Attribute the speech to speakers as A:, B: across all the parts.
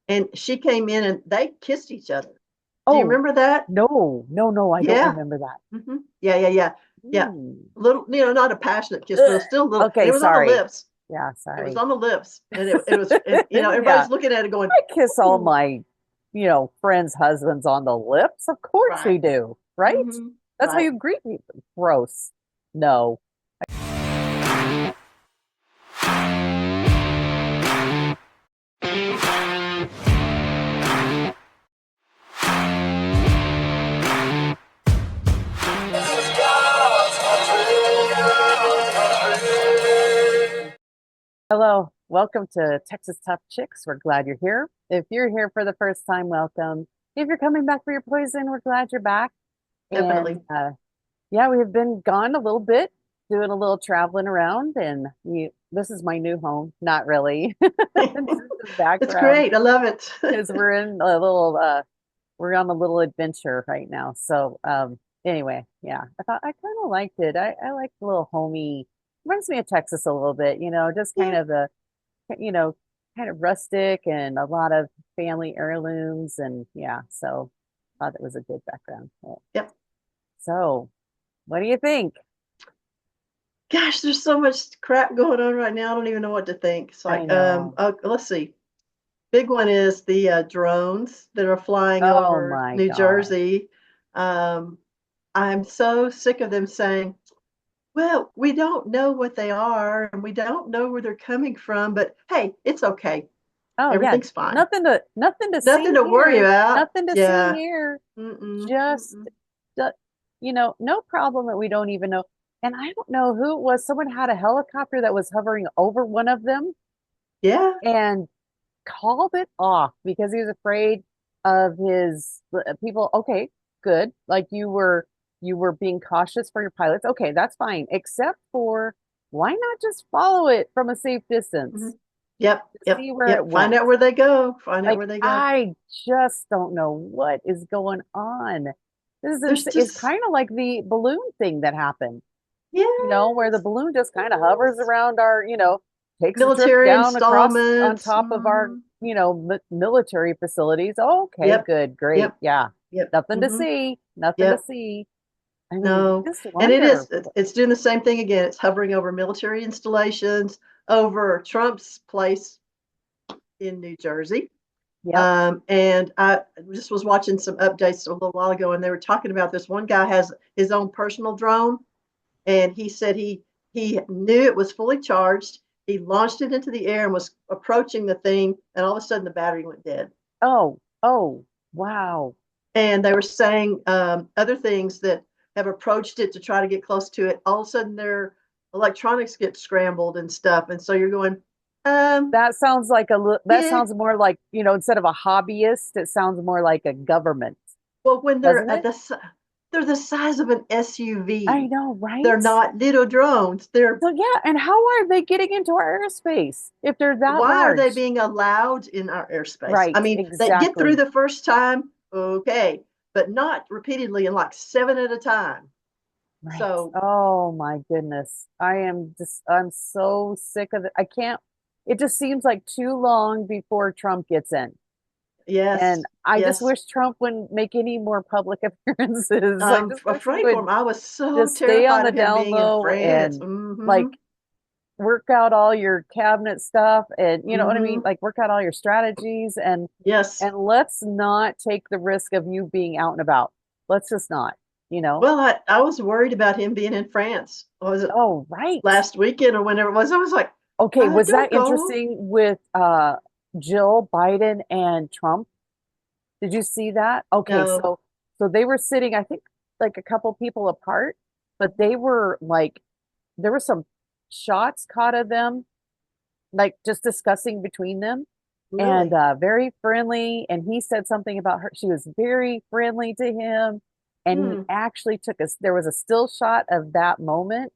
A: and she came in and they kissed each other. Do you
B: Oh,
A: remember that?
B: no, no, no, I don't
A: Yeah.
B: remember that.
A: Yeah, yeah, yeah. Yeah.
B: Ooh.
A: Little, not a passionate kiss, but it
B: Ugh.
A: was still a little, and
B: Okay,
A: it was on the
B: sorry.
A: lips.
B: Yeah,
A: It was
B: sorry.
A: on the lips. And it was, and
B: Yeah,
A: everybody's looking at it going,
B: I kiss all
A: ooh,
B: my, friends' husbands on the lips. Of course we
A: right.
B: do, right? That's how
A: Right.
B: you greet people. Gross. No. Hello, welcome to Texas Tough Chicks. We're glad you're here. If you're here for the first time, welcome. If you're coming back for your poison, we're glad you're back. And
A: Definitely.
B: yeah, we have been gone a little bit, doing a little traveling around, and this is my new home. Not really. It's just the
A: It's
B: background
A: great. I love it.
B: because we're on a little adventure right now. So anyway, yeah, I thought I kind of liked it. I like the little homey, reminds me of Texas a little bit, just kind
A: Yeah.
B: of you know, kind of rustic and a lot of family heirlooms. And yeah, so I thought it was a good background.
A: Yep.
B: So, what do you think?
A: Gosh, there's so much crap going on right now. I don't even know what to think. It's
B: I
A: like,
B: know.
A: let's see. Big one is the drones that are flying
B: Oh
A: over
B: my
A: New
B: God.
A: Jersey. Um, I'm so sick of them saying, well, we don't know what they are and we don't know where they're coming from, but hey, it's okay.
B: Oh yeah,
A: Everything's fine.
B: nothing to
A: Nothing
B: see
A: to worry
B: here.
A: about.
B: Nothing to see
A: Yeah.
B: here.
A: Mm-mm,
B: Just
A: mm-mm.
B: no problem that we don't even know. And I don't know who it was. Someone had a helicopter that was hovering over one of them
A: Yeah.
B: and called it off because he was afraid of his people. Okay, good. Like you were being cautious for your pilots. Okay, that's fine. Except for why not just follow it from a safe
A: Hmm.
B: distance
A: Yep.
B: to
A: Yep.
B: see where it
A: Yep. Find
B: went?
A: out where they go. Find out
B: Like
A: where they go.
B: I just don't know what is going on. This is
A: There's
B: it's
A: just,
B: kind of like the balloon thing that happened, where the
A: yes,
B: balloon just kind of hovers
A: yes.
B: around takes a trip
A: Military
B: down across on
A: installments.
B: top of our, military facilities. Okay,
A: Yep.
B: good, great.
A: Yep.
B: Yeah.
A: Yep.
B: Nothing to
A: Hmm.
B: see, nothing to
A: Yep.
B: see. I mean,
A: No.
B: just
A: And it
B: wonder.
A: is, it's doing the same thing again. It's hovering over military installations, over Trump's place in New Jersey.
B: Yep.
A: And I just was watching some updates a little while ago, and they were talking about this. One guy has his own personal drone, and he said he knew it was fully charged. He launched it into the air and was approaching the thing, and all of a sudden the battery went dead.
B: Oh, oh, wow.
A: And they were saying other things that have approached it to try to get close to it. All of a sudden, their electronics get scrambled and stuff, and so you're going,
B: That sounds like that
A: yeah.
B: sounds more like, instead of a hobbyist, it sounds more like a government,
A: Well, when
B: doesn't it?
A: they're the size of an
B: I
A: SUV.
B: know,
A: They're
B: right?
A: not little drones. They're
B: So yeah, and how are they getting into our airspace if they're that
A: Why are they
B: large?
A: being allowed in our airspace? I
B: Right,
A: mean, they get through
B: exactly.
A: the first time, okay, but not repeatedly and like seven at a time.
B: Right.
A: So
B: Oh my goodness. I'm so sick of it. I can't, it just seems like too long before Trump gets in.
A: yes,
B: And I just
A: yes.
B: wish Trump wouldn't make any more public appearances. I
A: I'm
B: just wish he
A: afraid for
B: would
A: him. I was so
B: just stay on
A: terrified
B: the
A: of him
B: down
A: being in
B: low
A: France.
B: and like work out all your cabinet stuff and you know what I mean?
A: Mm-hmm.
B: Like work out all your strategies
A: Yes.
B: and let's not take the risk of you being out and about. Let's just not, you know.
A: Well, I was worried about him being in France. Was it
B: Oh, right.
A: last weekend or whenever it was? I was like,
B: Okay, was
A: don't
B: that
A: go.
B: interesting with Jill Biden and Trump? Did you see that? Okay,
A: No,
B: so they were sitting, I think like a couple people apart, but they were like there were some shots caught of them like just discussing between them and
A: really.
B: very friendly and he said something about her she was very friendly to him and he
A: Hmm,
B: actually took us there was a still shot of that moment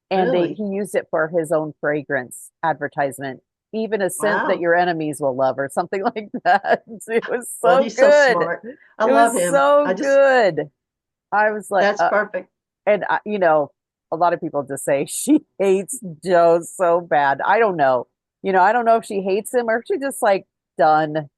B: and
A: really?
B: he used it for his own fragrance advertisement even a scent that
A: Wow.
B: your enemies will love or something like that. It was
A: Well,
B: so
A: he's so
B: good.
A: smart. I
B: It
A: love
B: was
A: him.
B: so good. I was like
A: That's perfect.
B: and a lot of people just say she hates Joe so bad. I don't know. I don't know if she hates him or if she just like done.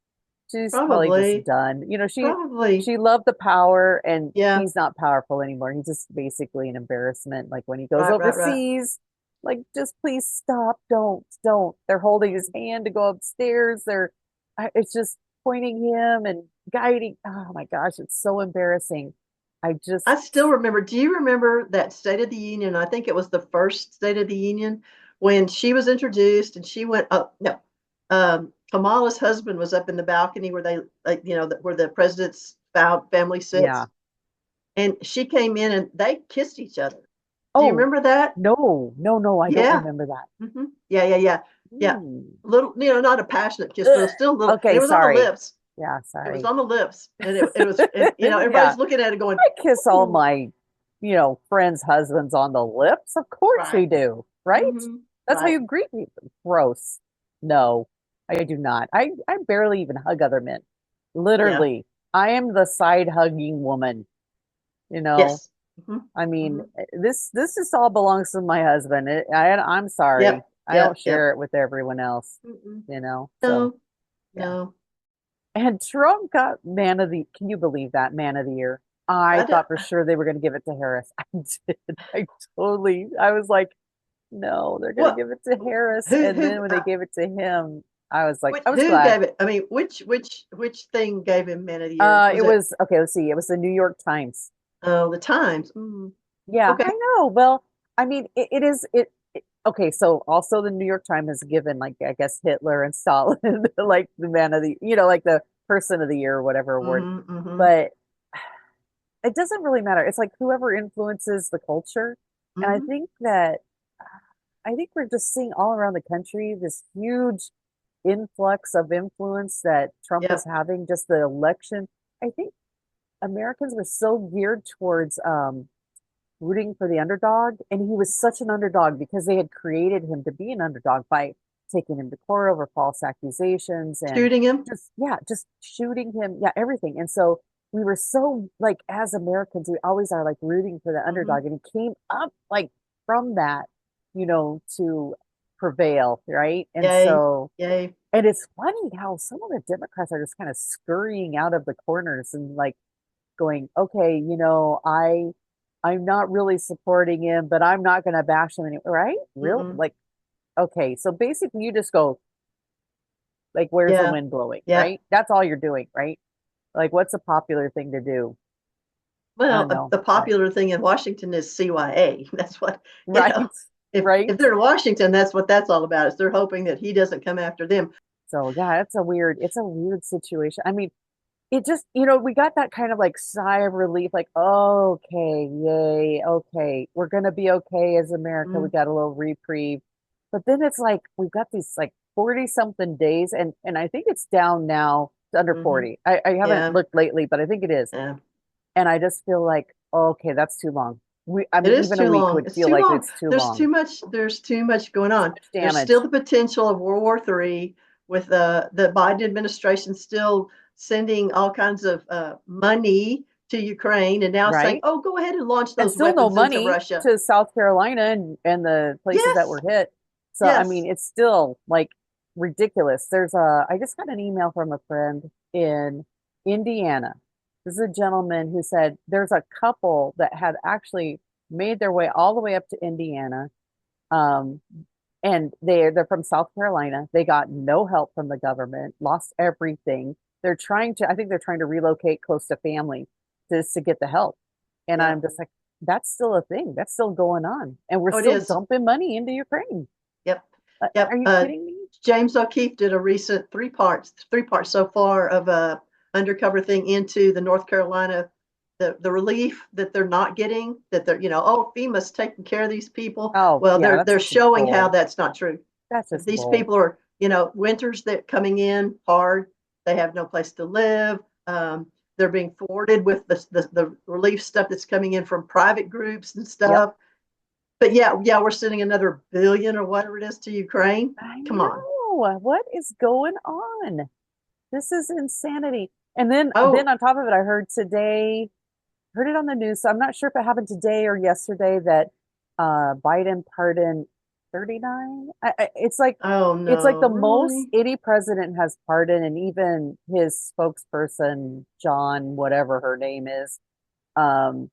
B: She's probably just
A: Probably.
B: done.
A: Probably.
B: She loved the power, and
A: Yeah.
B: he's not powerful anymore. He's just basically an embarrassment. Like when he goes
A: Right, right, right.
B: overseas, like just please stop, don't. They're holding his hand to go upstairs. It's just pointing him and guiding. Oh my gosh, it's so embarrassing. I just,
A: I still remember. Do you remember that State of the Union? I think it was the first State of the Union when she was introduced and she went up. No, Kamala's husband was up in the balcony where they, like, where the president's family
B: yeah.
A: sits. And she came in and they kissed each other. Do you
B: Oh,
A: remember that?
B: no, no, no, I don't
A: Yeah.
B: remember that.
A: Yeah, yeah, yeah. Yeah.
B: Hmm.
A: Little, not a passionate kiss, but it
B: Ugh.
A: was still a little, and
B: Okay,
A: it was on the
B: sorry.
A: lips.
B: Yeah,
A: It was
B: sorry.
A: on the lips. And it was, and,
B: Yeah.
A: everybody's looking at it going,
B: I kiss all
A: ooh,
B: my, friends' husbands on the lips. Of course we
A: right.
B: do, right? That's how
A: Right.
B: you greet people. Gross. No, I do not. I barely even hug other men.
A: Yeah.
B: Literally, I am the side hugging woman, you know.
A: Yes. hmm
B: I mean,
A: hmm
B: this just all belongs to my husband. I'm sorry.
A: Yep.
B: I don't
A: Yep. Yep.
B: share it with everyone else,
A: Mm-mm.
B: So,
A: No.
B: yeah.
A: No.
B: And Trump got can you believe that man of the year? I
A: I did,
B: thought for sure they were going to give it to Harris. I did. I was like, no, they're going to
A: what?
B: give it to Harris.
A: Who?
B: And then when they gave it to him, I was like,
A: Which?
B: I was
A: Who
B: glad.
A: gave it? I mean, which thing gave him Man of the Year?
B: It
A: Was it?
B: was okay. Let's see. It was the New York Times.
A: Oh, the Times.
B: Yeah,
A: Okay.
B: I know. Well, I mean, it is okay. So also the New York Times has given like I guess Hitler and Stalin like the man of the like the person of the year or whatever award.
A: Mm-hmm.
B: But it doesn't really matter. It's like whoever influences the culture. And
A: Mm-hmm.
B: I think we're just seeing all around the country this huge influx of influence that Trump is
A: Yep.
B: having, just the election. I think Americans were so geared towards rooting for the underdog, and he was such an underdog because they had created him to be an underdog by taking him to court over false accusations and
A: Shooting him.
B: just shooting him, yeah, everything. And so we were so like as Americans, we always are like rooting for the
A: Mm-hmm.
B: underdog, and he came up like from that, to prevail, right? And
A: Yay.
B: so
A: Yay.
B: and it's funny how some of the Democrats are just kind of scurrying out of the corners and like going, okay, I'm not really supporting him, but I'm not going to bash him anymore, right? Real
A: Mm-mm.
B: like, okay, so basically you just go like, where's the
A: Yeah.
B: wind blowing,
A: Yeah.
B: right? That's all you're doing, right? Like, what's a popular thing to do? I
A: Well,
B: don't know,
A: the
B: but
A: popular thing in Washington is CYA. That's what, you
B: right,
A: know, if
B: right.
A: they're in Washington, that's what that's all about. Is they're hoping that he doesn't come after them.
B: So yeah, it's a weird situation. I mean, it just, we got that kind of like sigh of relief, like, oh, okay, yay, okay, we're gonna be okay as America. We
A: Mm,
B: got a little reprieve. But then it's like we've got these like 40 something days, and I think it's down now to under
A: hmm
B: 40. I haven't
A: Yeah.
B: looked lately, but I think it is.
A: Yeah.
B: And I just feel like, oh, okay, that's too long. I
A: It
B: mean,
A: is
B: even a
A: too
B: week
A: long.
B: would
A: It's
B: feel
A: too
B: like
A: long.
B: it's too long.
A: There's too much going
B: Too
A: on.
B: much
A: There's still
B: damage,
A: the potential of World War III with the Biden administration still sending all kinds of money to Ukraine and now saying,
B: right?
A: "Oh, go ahead and launch
B: And
A: those
B: still no
A: weapons into
B: money
A: Russia."
B: to South Carolina and the places that
A: Yes.
B: were hit. So, I mean,
A: Yes.
B: it's still like ridiculous. I just got an email from a friend in Indiana. This is a gentleman who said there's a couple that had actually made their way all the way up to Indiana. Um, and they're from South Carolina. They got no help from the government, lost everything. I think they're trying to relocate close to family just to get the help. And
A: Yeah.
B: I'm just like, that's still a thing. That's still going on. And we're
A: Oh, it
B: still
A: is.
B: dumping money into Ukraine.
A: Yep.
B: Are
A: Yep.
B: you kidding me?
A: James O'Keefe did a recent three parts so far of a undercover thing into the North Carolina, the relief that they're not getting, that they're, oh, FEMA's taking care of these people.
B: Oh,
A: Well,
B: yeah, that's
A: they're
B: just
A: showing how
B: bull.
A: that's not true.
B: That's
A: If
B: just
A: these
B: bull.
A: people are, winters that coming in hard, they have no place to live. They're being thwarted with the relief stuff that's coming in from private groups and
B: Yep.
A: stuff. But yeah, we're sending another billion or whatever it is to Ukraine.
B: I
A: Come on.
B: know. What is going on? This is insanity. And then
A: Oh,
B: on top of it, I heard today, heard it on the news. So I'm not sure if it happened today or yesterday that Biden pardoned. 39.
A: Oh
B: It's like
A: no,
B: the most
A: really?
B: any president has pardoned, and even his spokesperson, John, whatever her name is, um,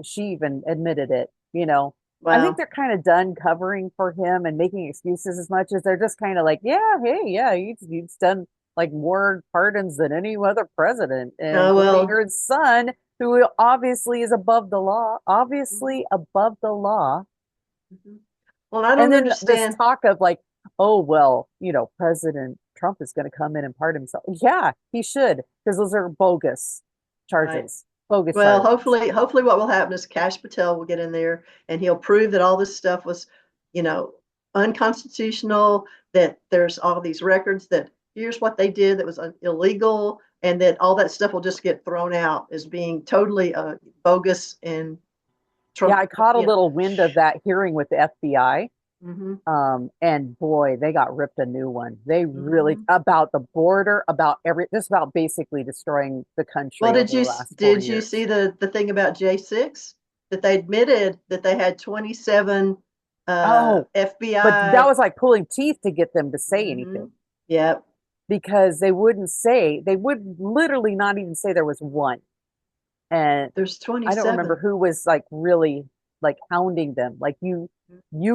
B: she even admitted it, you know. I think
A: Wow.
B: they're kind of done covering for him and making excuses as much as they're just kind of like, yeah, hey, yeah, he's done like more pardons than any other president,
A: Oh
B: including
A: well.
B: her son, who obviously is above the law,
A: Mhm,
B: obviously above the law.
A: mhm. Well, I
B: And
A: don't
B: then this
A: understand.
B: talk of like, oh, well, President Trump is going to come in and pardon himself. Yeah, he should, because those are bogus
A: Right.
B: charges, bogus
A: Well,
B: charges.
A: hopefully what will happen is Cash Patel will get in there and he'll prove that all this stuff was, you know, unconstitutional, that there's all these records that here's what they did that was illegal, and that all that stuff will just get thrown out as being totally bogus and
B: Yeah,
A: Trump,
B: I caught a
A: you know.
B: little wind of that hearing with the FBI.
A: Hmm.
B: And boy, they got ripped a new one. They really
A: Hmm.
B: about the border, about just about basically destroying the
A: Well,
B: country over the last four
A: did you
B: years.
A: see the thing about J6 that they admitted that they had 27
B: Oh, but that
A: FBI.
B: was like pulling teeth to get them to say
A: Hmm.
B: anything
A: Yep.
B: because they would literally not even say there was one. And
A: There's
B: I don't remember
A: 27.
B: who was like really like hounding them. Like you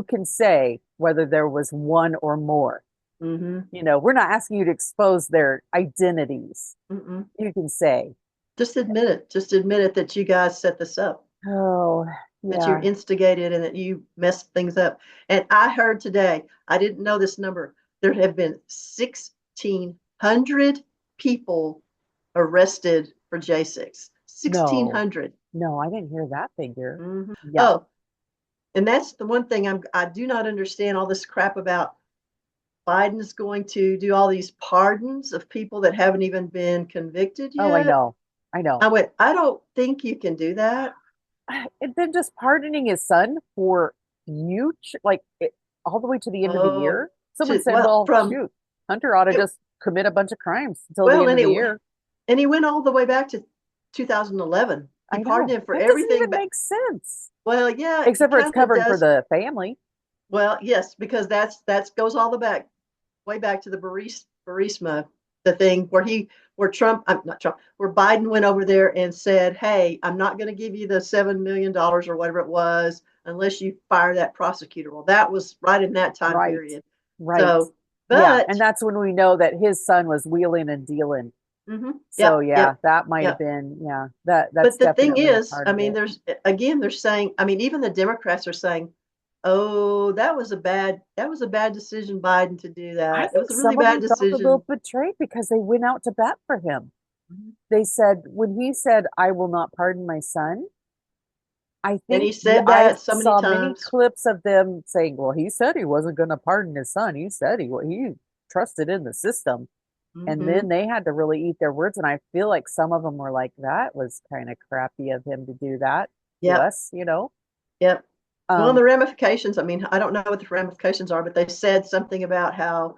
B: can say whether there was one or more.
A: Mm-hmm.
B: We're not asking you to expose their identities.
A: Mm-mm.
B: You can say,
A: Just admit it. Just admit it that you guys set this up,
B: oh,
A: that you
B: yeah,
A: instigated and that you messed things up. And I heard today, I didn't know this number, there have been 1,600 people arrested for J6.
B: no,
A: 1,600.
B: no, I didn't hear that figure.
A: Mm-hmm.
B: Yeah.
A: Oh, and that's the one thing I do not understand all this crap about Biden's going to do all these pardons of people that haven't even been convicted
B: Oh, I
A: yet.
B: know. I know.
A: I went, I don't think you can do that.
B: And then just pardoning his son for all the way to the end of the
A: Oh,
B: year. Someone
A: to,
B: said,
A: well,
B: well,
A: from
B: shoot, Hunter ought to
A: it,
B: just commit a bunch of crimes until the
A: well,
B: end of the year.
A: and he went all the way back to 2011. He
B: I
A: pardoned
B: know.
A: him for
B: That doesn't
A: everything,
B: even
A: but
B: make sense.
A: well, yeah, it
B: Except for it's
A: kind of
B: covering for
A: does.
B: the family.
A: Well, yes, because that's goes all the back way back to the Burisma, the thing where Trump, I'm not Trump, where Biden went over there and said, "Hey, I'm not going to give you the $7 million or whatever it was unless you fire that prosecutor." Well, that was right in that time
B: Right.
A: period.
B: Right.
A: So,
B: Yeah.
A: but
B: And that's when we know that his son was wheeling and dealing. So
A: yep,
B: yeah,
A: yep,
B: that might have
A: yep.
B: been, yeah, that's
A: But the thing
B: definitely a
A: is,
B: part
A: I
B: of
A: mean,
B: it.
A: there's again, they're saying, I mean, even the Democrats are saying, "Oh, that was a bad decision, Biden, to do
B: I
A: that. It
B: think
A: was a really
B: some of
A: bad
B: them felt a little
A: decision."
B: betrayed because they went out to bat for him.
A: Mhm.
B: They said, when he said, I will not pardon my son, I
A: And
B: think
A: he said
B: I
A: that so many
B: saw many
A: times.
B: clips of them saying, well, he said he wasn't going to pardon his son. He said he trusted in the system. And
A: Hmm.
B: then they had to really eat their words. And I feel like some of them were like, that was kind of crappy of him to do that to
A: Yep,
B: us.
A: yep. Well,
B: Um,
A: the ramifications, I mean, I don't know what the ramifications are, but they said something about how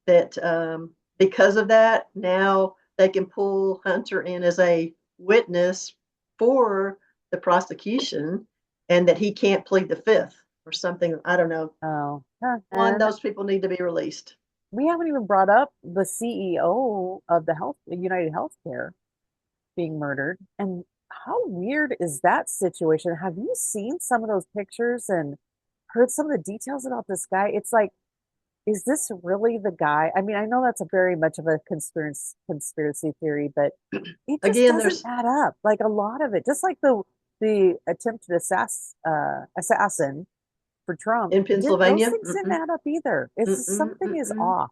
A: that because of that, now they can pull Hunter in as a witness for the prosecution and that he can't plead the fifth or something. I don't know.
B: oh,
A: One,
B: and
A: those people need to be released.
B: we haven't even brought up the CEO of the United Healthcare being murdered. And how weird is that situation? Have you seen some of those pictures and heard some of the details about this guy? It's like, is this really the guy? I mean, I know that's a very much of a conspiracy theory, but it just
A: Again,
B: doesn't
A: there's
B: add up. Like a lot of it, just like the attempted assassin for Trump,
A: in
B: those
A: Pennsylvania.
B: things didn't
A: Mm-mm,
B: add up either. It's just
A: mm-mm,
B: something is
A: mm-mm.
B: off.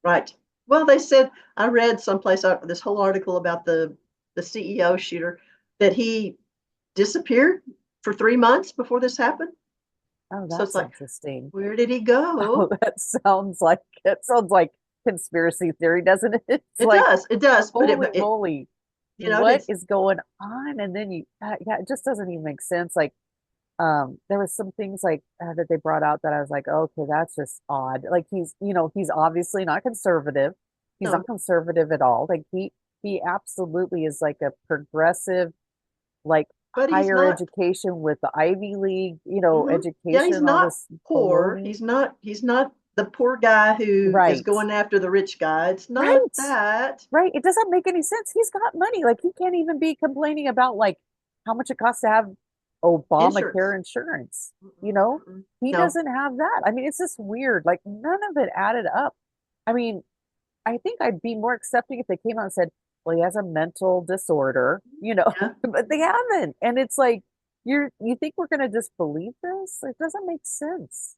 A: Right. Well, they said I read someplace this whole article about the CEO shooter that he disappeared for 3 months before this happened.
B: Oh,
A: So it's
B: that's
A: like,
B: interesting.
A: where did he
B: Oh,
A: go?
B: that sounds like conspiracy theory, doesn't it? It's like,
A: It does, but
B: holy moly, what
A: it's
B: is going on? And then yeah, it just doesn't even make sense. Like, there was some things like that they brought out that I was like, okay, that's just odd. Like he's obviously not conservative. He's not
A: no,
B: conservative at all. Like he absolutely is like a progressive, like
A: but he's
B: higher
A: not.
B: education with the Ivy League,
A: Yeah,
B: education
A: he's
B: and all
A: not
B: this
A: poor.
B: baloney.
A: He's not the poor guy who is
B: Right.
A: going after the rich guy. It's not
B: Right.
A: that.
B: Right. It doesn't make any sense. He's got money. Like he can't even be complaining about like how much it costs to have Obamacare
A: Insurance.
B: insurance. You
A: Mm-mm,
B: know,
A: mm-mm.
B: he
A: No,
B: doesn't have that. I mean, it's just weird. Like none of it added up. I mean, I think I'd be more accepting if they came out and said, well, he has a mental disorder,
A: yeah.
B: but they haven't. And it's like, you think we're gonna just believe this? It doesn't make sense.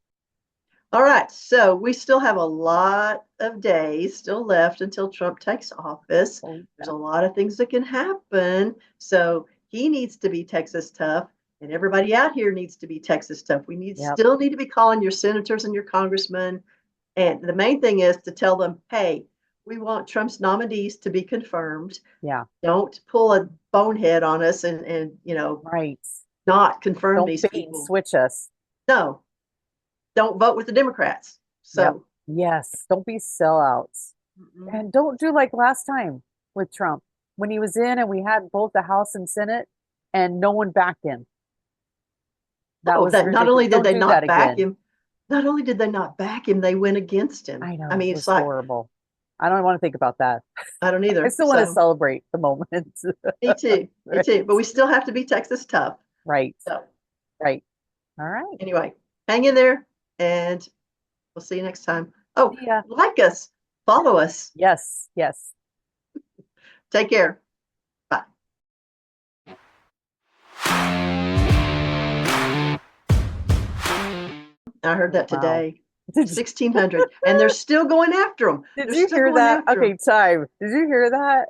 A: All right, so we still have a lot of days still left until Trump takes office.
B: Oh,
A: There's a lot of things that can happen. So he needs to be Texas tough, and everybody out here needs to be Texas tough. We
B: yep,
A: still need to be calling your senators and your congressmen. And the main thing is to tell them, hey, we want Trump's nominees to be confirmed.
B: yeah,
A: Don't pull a bonehead on us and
B: right.
A: not confirm
B: Don't
A: these
B: bait and
A: people.
B: switch us.
A: No, don't vote with the Democrats.
B: Yep.
A: So,
B: Yes. Don't be sellouts.
A: mm-mm.
B: And don't do like last time with Trump when he was in and we had both the House and Senate and no one backed him. That
A: No,
B: was
A: that not
B: ridiculous.
A: only did
B: Don't
A: they
B: do that
A: not back
B: again.
A: him, not only did they not back him, they went against him.
B: I
A: I
B: know.
A: mean,
B: It
A: it's
B: was
A: like,
B: horrible. I don't want to think about that.
A: I don't
B: I
A: either.
B: still want to
A: So,
B: celebrate the moment.
A: me too. Me
B: Right.
A: too. But we still have to be Texas tough.
B: Right.
A: So,
B: Right. All right.
A: anyway, hang in there and we'll see you next time. Oh,
B: See ya.
A: like us, follow us.
B: Yes. Yes.
A: Take care. Bye. I heard that
B: Wow.
A: today. 1600. And they're still going after them.
B: Did
A: They're
B: you
A: still
B: hear
A: going
B: that?
A: after
B: Okay,
A: them.
B: time. Did you hear that?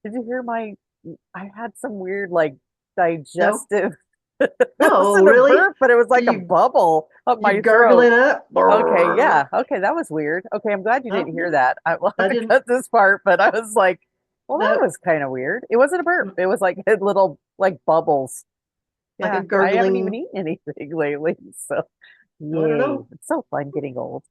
B: Did you hear I had some weird like
A: No,
B: digestive. It
A: no,
B: wasn't a
A: really?
B: burp, but it was
A: Do
B: like a bubble up
A: you
B: my throat.
A: gurgling up?
B: Okay,
A: Brrr.
B: yeah. Okay, that was weird. Okay, I'm glad you
A: Oh,
B: didn't hear
A: no,
B: that. We'll have
A: I
B: to
A: didn't.
B: cut this part, but I was like, well, that
A: No,
B: was kind of weird. It wasn't a burp. It was like little like bubbles.
A: like a
B: Yeah, I haven't even
A: gurgling.
B: eaten anything lately. So,
A: I don't
B: yay.
A: know.
B: It's so fun getting old.